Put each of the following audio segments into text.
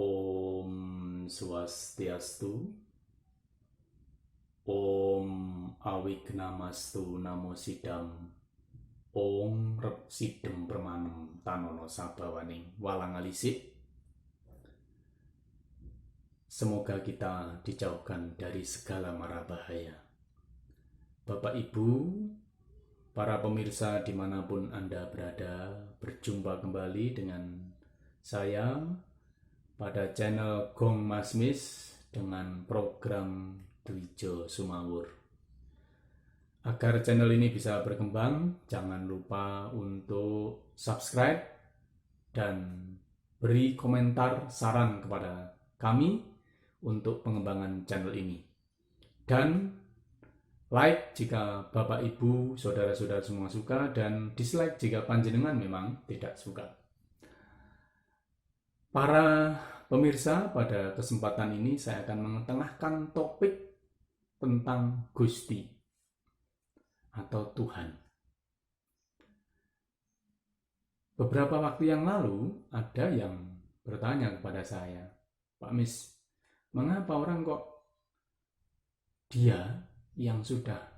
Om Swastiastu, Om Awignamastu Namo Sidam, Om Rep Sidem Permanem Tanono Sabawaning Walang Alisik. Semoga kita dijauhkan dari segala mara bahaya. Bapak Ibu, para pemirsa dimanapun Anda berada, berjumpa kembali dengan saya pada channel Gong Masmis dengan program Dwijo Sumawur. Agar channel ini bisa berkembang, jangan lupa untuk subscribe dan beri komentar saran kepada kami untuk pengembangan channel ini. Dan like jika Bapak Ibu, saudara-saudara semua suka, dan dislike jika panjenengan memang tidak suka. Para pemirsa, pada kesempatan ini saya akan mengetengahkan topik tentang Gusti atau Tuhan. Beberapa waktu yang lalu ada yang bertanya kepada saya, Pak Mis, mengapa orang kok dia yang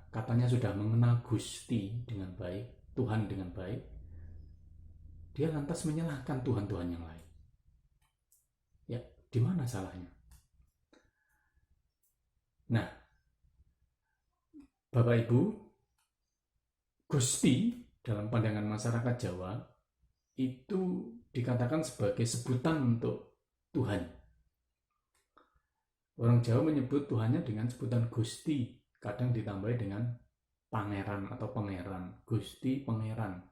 katanya sudah mengenal Gusti dengan baik, Tuhan dengan baik, dia lantas menyalahkan Tuhan-Tuhan yang lain? Ya, di mana salahnya? Nah, Bapak Ibu, Gusti dalam pandangan masyarakat Jawa itu dikatakan sebagai sebutan untuk Tuhan. Orang Jawa menyebut Tuhannya dengan sebutan Gusti, kadang ditambahi dengan Pangeran atau Pangeran, Gusti Pangeran.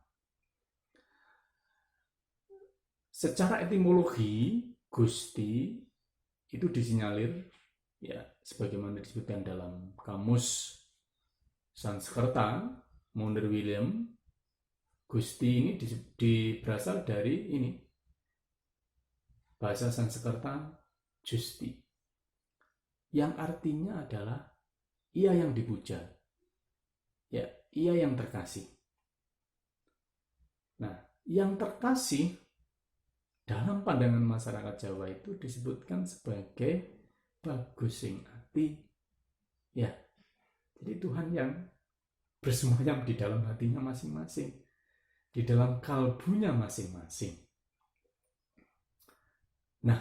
Secara etimologi, Gusti itu disinyalir, ya, sebagaimana disebutkan dalam kamus Sanskerta, Mounder William, Gusti ini berasal dari ini, bahasa Sanskerta Justi, yang artinya adalah ia yang dipuja, ya, ia yang terkasih. Nah, yang terkasih dalam pandangan masyarakat Jawa itu disebutkan sebagai bagus sing ati, ya. Jadi Tuhan yang bersemayam di dalam hatinya masing-masing, di dalam kalbunya masing-masing. Nah,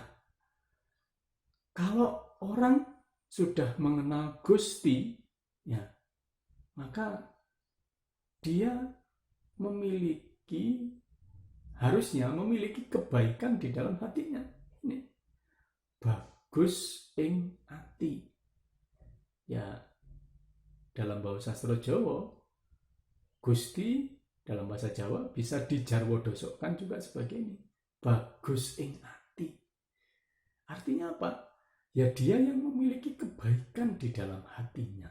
kalau orang sudah mengenal Gusti, ya, maka dia harusnya memiliki kebaikan di dalam hatinya. Ini bagus ing ati. Ya, dalam bahasa sastra Jawa, Gusti dalam bahasa Jawa bisa dijarwodosokkan juga sebagai ini, bagus ing ati. Artinya apa? Ya, dia yang memiliki kebaikan di dalam hatinya.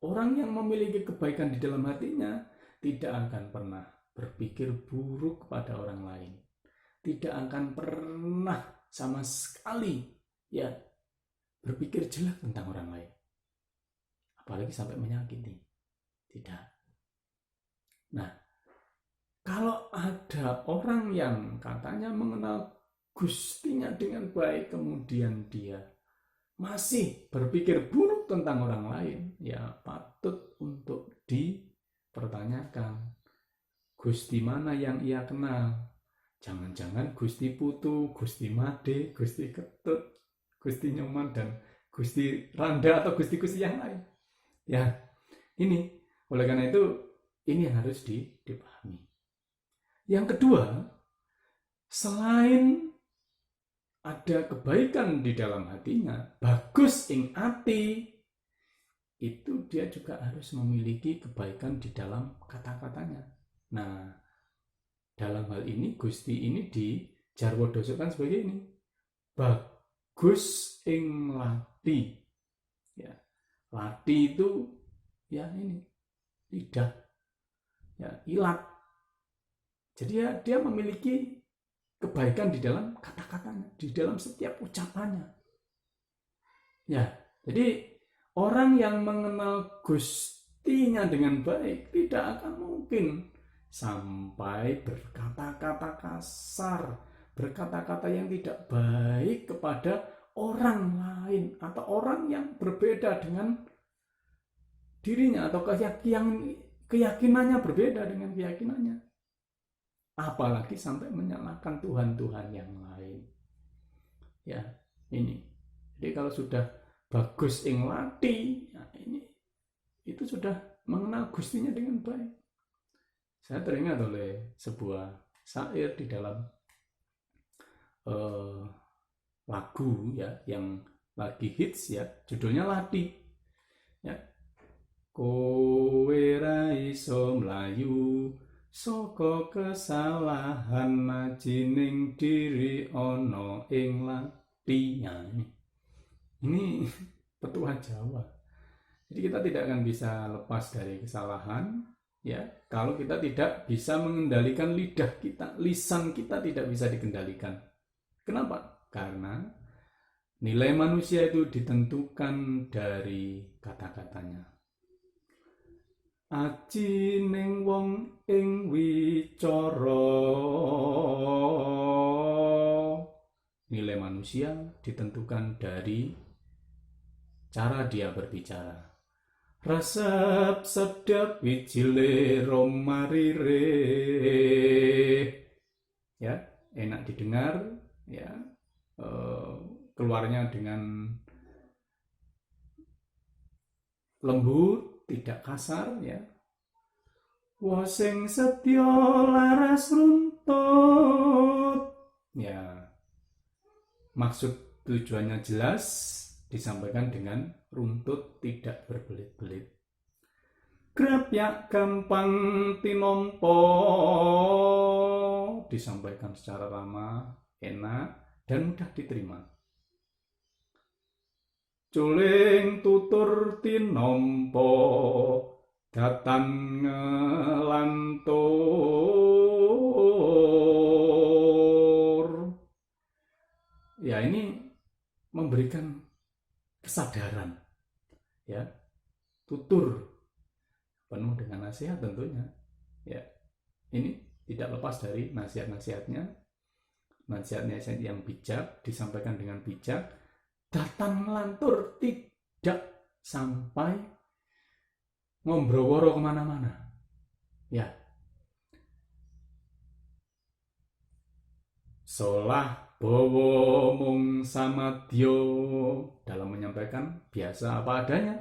Orang yang memiliki kebaikan di dalam hatinya tidak akan pernah berpikir buruk kepada orang lain. Tidak akan pernah sama sekali, ya, berpikir jelek tentang orang lain. Apalagi sampai menyakiti. Tidak. Nah, kalau ada orang yang katanya mengenal Gustinya dengan baik, kemudian dia masih berpikir buruk tentang orang lain, ya patut untuk dipertanyakan. Gusti mana yang ia kenal? Jangan-jangan Gusti Putu, Gusti Made, Gusti Ketut, Gusti Nyoman, dan Gusti Randa atau Gusti-Gusti yang lain. Ya, ini oleh karena itu ini yang harus dipahami. Yang kedua, selain ada kebaikan di dalam hatinya, bagus ing ati, itu dia juga harus memiliki kebaikan di dalam kata-katanya. Nah, dalam hal ini Gusti ini dijarwodosokkan sebagai ini, bagus ing lati. Ya, lati itu ya ini lidah, ya, ilat. Jadi dia memiliki kebaikan di dalam kata-katanya, di dalam setiap ucapannya. Ya, jadi orang yang mengenal Gustinya dengan baik tidak akan mungkin sampai berkata-kata kasar, berkata-kata yang tidak baik kepada orang lain atau orang yang berbeda dengan dirinya atau keyakinannya berbeda dengan keyakinannya. Apalagi sampai menyalahkan Tuhan-Tuhan yang lain. Ya, ini. Jadi kalau sudah bagus ing lati, ya ini itu sudah mengenal Gustinya dengan baik. Saya teringat oleh sebuah syair di dalam lagu ya yang lagi hits ya, judulnya Lati. Ya. Kowe ra iso mlayu saka kesalahan najining diri ana ing lati. Ya, ini petuah Jawa. Jadi kita tidak akan bisa lepas dari kesalahan ya kalau kita tidak bisa mengendalikan lidah kita, lisan kita tidak bisa dikendalikan. Kenapa? Karena nilai manusia itu ditentukan dari kata-katanya. Aji ning wong ing wicara. Nilai manusia ditentukan dari cara dia berbicara. Resep sedap wijile romarire. Ya, enak didengar, ya. Keluarnya dengan lembut, tidak kasar, ya. Wosing setya laras runtut. Ya. Maksud tujuannya jelas, disampaikan dengan runtut tidak berbelit-belit. Grapyak gampang tinompo, disampaikan secara ramah, enak, dan mudah diterima. Culing tutur tinompo, datan ngelantur. Ya, ini memberikan kesadaran, ya, tutur penuh dengan nasihat tentunya, ya. Ini tidak lepas dari nasihat-nasihatnya, nasihat-nasihat yang bijak disampaikan dengan bijak, datang ngelantur, tidak sampai ngombroworo kemana-mana, ya. Solah bawa mung samadyo, dalam menyampaikan biasa apa adanya.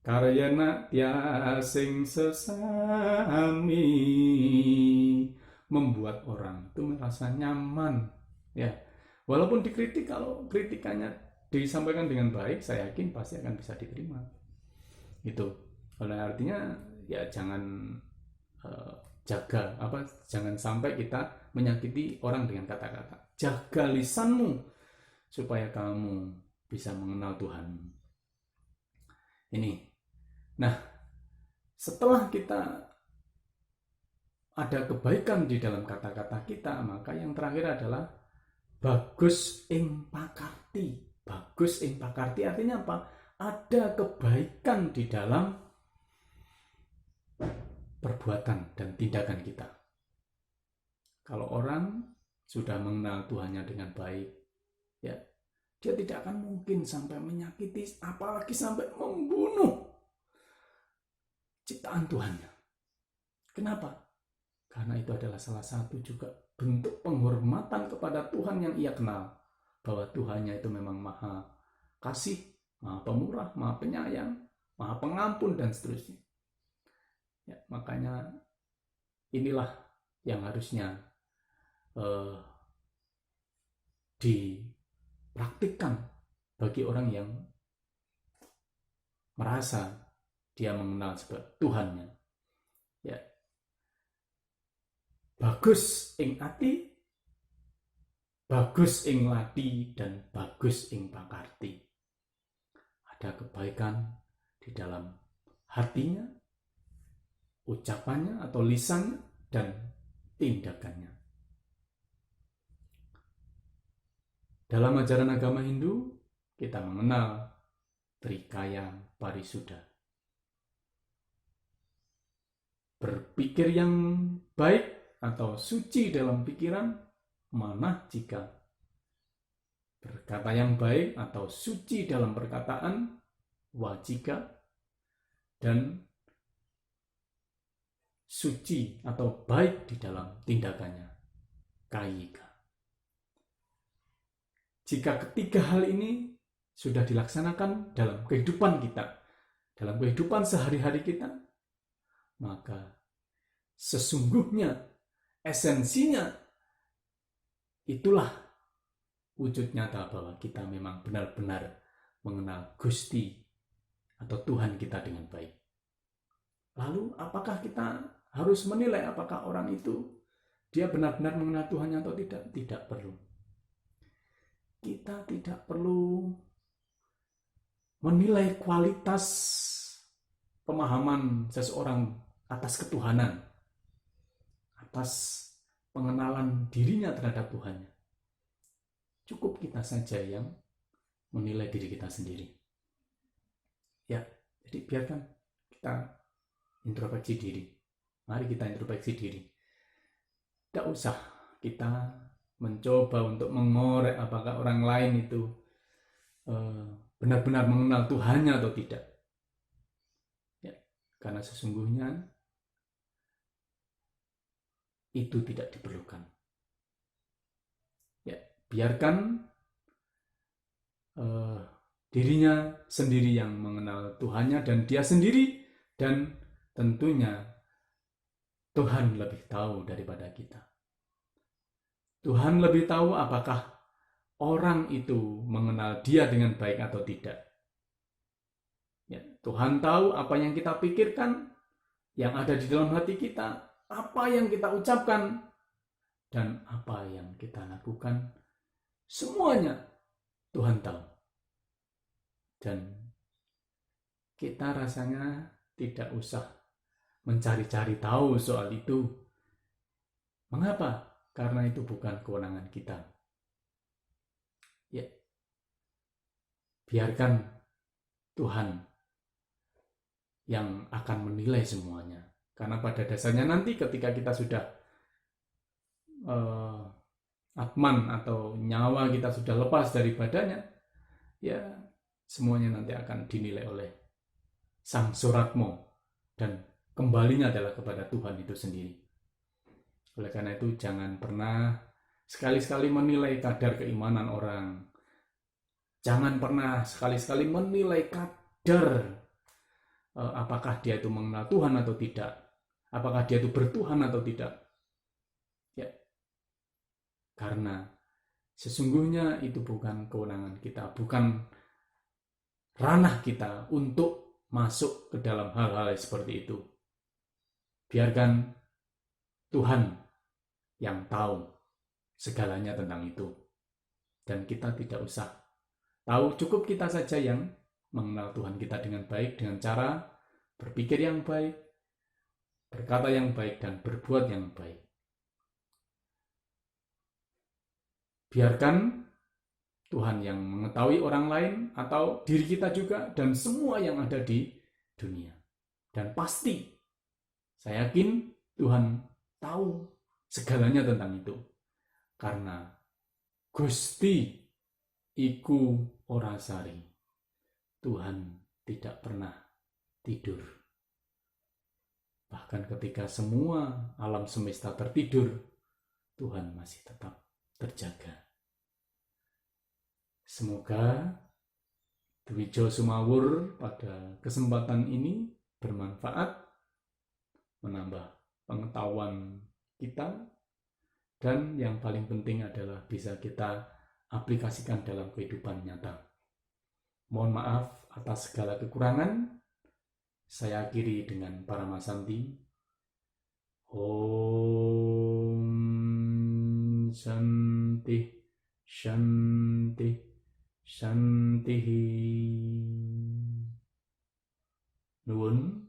Karyana tiasing sesami, membuat orang itu merasa nyaman, ya. Walaupun dikritik, kalau kritikannya disampaikan dengan baik, saya yakin pasti akan bisa diterima. Itu oleh artinya ya jangan jangan sampai kita menyakiti orang dengan kata-kata. Jaga lisanmu supaya kamu bisa mengenal Tuhan. Ini. Nah, setelah kita ada kebaikan di dalam kata-kata kita, maka yang terakhir adalah bagus ing pakarti. Bagus ing pakarti artinya apa? Ada kebaikan di dalam perbuatan dan tindakan kita. Kalau orang sudah mengenal Tuhannya dengan baik, ya, dia tidak akan mungkin sampai menyakiti, apalagi sampai membunuh ciptaan Tuhannya. Kenapa? Karena itu adalah salah satu juga bentuk penghormatan kepada Tuhan yang ia kenal, bahwa Tuhannya itu memang maha kasih, maha pemurah, maha penyayang, maha pengampun, dan seterusnya. Ya, makanya inilah yang harusnya dipraktikkan bagi orang yang merasa dia mengenal sebagai Tuhannya. Ya. Bagus ing ati, bagus ing lati, dan bagus ing pakarti. Ada kebaikan di dalam hatinya, ucapannya atau lisannya, dan tindakannya. Dalam ajaran agama Hindu, kita mengenal Trikaya Parisuddha. Berpikir yang baik atau suci dalam pikiran, manah jika berkata yang baik atau suci dalam perkataan, wajika, dan suci atau baik di dalam tindakannya, kayika. Jika ketiga hal ini sudah dilaksanakan dalam kehidupan kita, dalam kehidupan sehari-hari kita, maka sesungguhnya esensinya itulah wujud nyata bahwa kita memang benar-benar mengenal Gusti atau Tuhan kita dengan baik. Lalu apakah kita harus menilai apakah orang itu dia benar-benar mengenal Tuhannya atau tidak? Tidak perlu. Kita tidak perlu menilai kualitas pemahaman seseorang atas ketuhanan, atas pengenalan dirinya terhadap Tuhannya. Cukup kita saja yang menilai diri kita sendiri. Ya, jadi biarkan kita introspeksi diri. Mari kita introspeksi diri. Tidak usah kita mencoba untuk mengorek apakah orang lain itu benar-benar mengenal Tuhannya atau tidak. Ya, karena sesungguhnya itu tidak diperlukan. Ya, biarkan dirinya sendiri yang mengenal Tuhannya dan dia sendiri, dan tentunya Tuhan lebih tahu daripada kita. Tuhan lebih tahu apakah orang itu mengenal dia dengan baik atau tidak. Ya, Tuhan tahu apa yang kita pikirkan, yang ada di dalam hati kita, apa yang kita ucapkan, dan apa yang kita lakukan. Semuanya Tuhan tahu. Dan kita rasanya tidak usah mencari-cari tahu soal itu. Mengapa? Karena itu bukan kewenangan kita. Ya, biarkan Tuhan yang akan menilai semuanya. Karena pada dasarnya nanti ketika kita sudah atman atau nyawa kita sudah lepas dari badannya, ya semuanya nanti akan dinilai oleh Sang Suratmo, dan kembalinya adalah kepada Tuhan itu sendiri. Oleh karena itu jangan pernah sekali-sekali menilai kadar keimanan orang. Jangan pernah sekali-sekali menilai kadar apakah dia itu mengenal Tuhan atau tidak. Apakah dia itu bertuhan atau tidak. Ya. Karena sesungguhnya itu bukan kewenangan kita, bukan ranah kita untuk masuk ke dalam hal-hal seperti itu. Biarkan Tuhan yang tahu segalanya tentang itu. Dan kita tidak usah tahu, cukup kita saja yang mengenal Tuhan kita dengan baik, dengan cara berpikir yang baik, berkata yang baik, dan berbuat yang baik. Biarkan Tuhan yang mengetahui orang lain atau diri kita juga, dan semua yang ada di dunia. Dan pasti, saya yakin Tuhan tahu segalanya tentang itu. Karena Gusti iku ora sari. Tuhan tidak pernah tidur. Bahkan ketika semua alam semesta tertidur, Tuhan masih tetap terjaga. Semoga Dwijo Sumawur pada kesempatan ini bermanfaat, menambah pengetahuan kita, dan yang paling penting adalah bisa kita aplikasikan dalam kehidupan nyata. Mohon maaf atas segala kekurangan. Saya akhiri dengan Paramasanti. Om Shanti Shanti Shanti. Nuwun.